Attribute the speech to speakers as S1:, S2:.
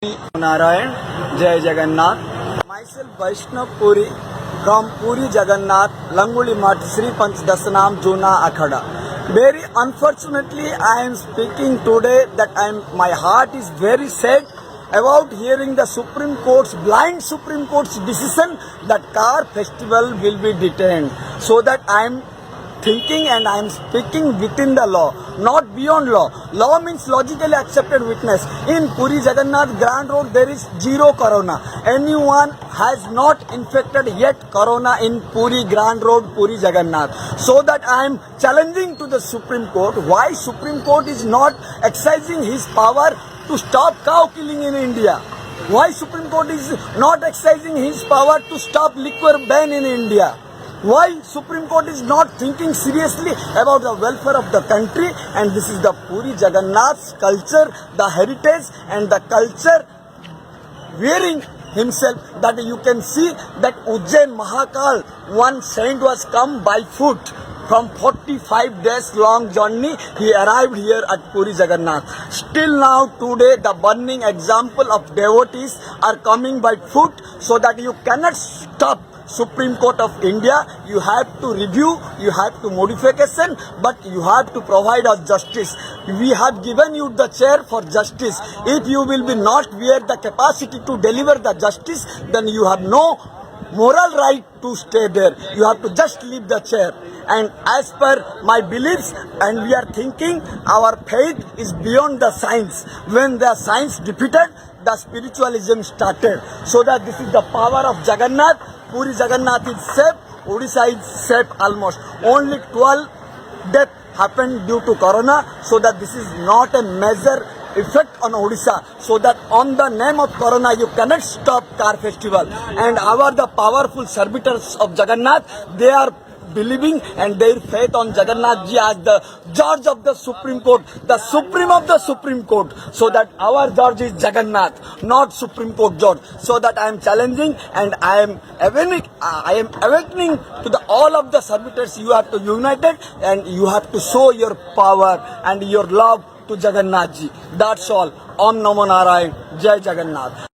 S1: Narayan, Jai Jagannath. Myself Vaishnav Puri from Puri Jagannath, Languli Mat, Sri Panch Dasanam, Juna Akhada. Very unfortunately, I am speaking today that my heart is very sad about hearing the Supreme Court's blind Supreme Court's decision that car festival will be detained. So that I am thinking and I am speaking within the law, not beyond law. Law means logically accepted witness. In Puri Jagannath Grand Road, there is zero corona. Anyone has not infected yet corona in Puri Grand Road, Puri Jagannath. So that I am challenging to the Supreme Court why Supreme Court is not exercising his power to stop cow killing in India. Why Supreme Court is not exercising his power to stop liquor ban in India. Why Supreme Court is not thinking seriously about the welfare of the country. And this is the Puri Jagannath's culture, the heritage and the culture wearing himself, that you can see that Ujjain Mahakal, one saint was come by foot from 45 days long journey. He arrived here at Puri Jagannath. Still now today the burning example of devotees are coming by foot, so that you cannot stop Supreme Court of India. You have to review, you have to modification, but you have to provide us justice. We have given you the chair for justice. If you will be not bear the capacity to deliver the justice, then you have no moral right to stay there. You have to just leave the chair. And as per my beliefs, and we are thinking, our faith is beyond the science. When the science defeated, the spiritualism started. So that this is the power of Jagannath. Puri Jagannath is safe, Odisha is safe almost. Only 12 deaths happened due to corona, so that this is not a major effect on Odisha. So that on the name of corona, you cannot stop car festival. And the powerful servitors of Jagannath, they are believing and their faith on Jagannath Ji as the judge of the Supreme Court, the supreme of the Supreme Court. So that our judge is Jagannath, not Supreme Court judge. So that I am challenging and I am awakening to all of the servitors. You have to unite and you have to show your power and your love to Jagannath Ji. That's all. Om Namo Narayan. Jai Jagannath.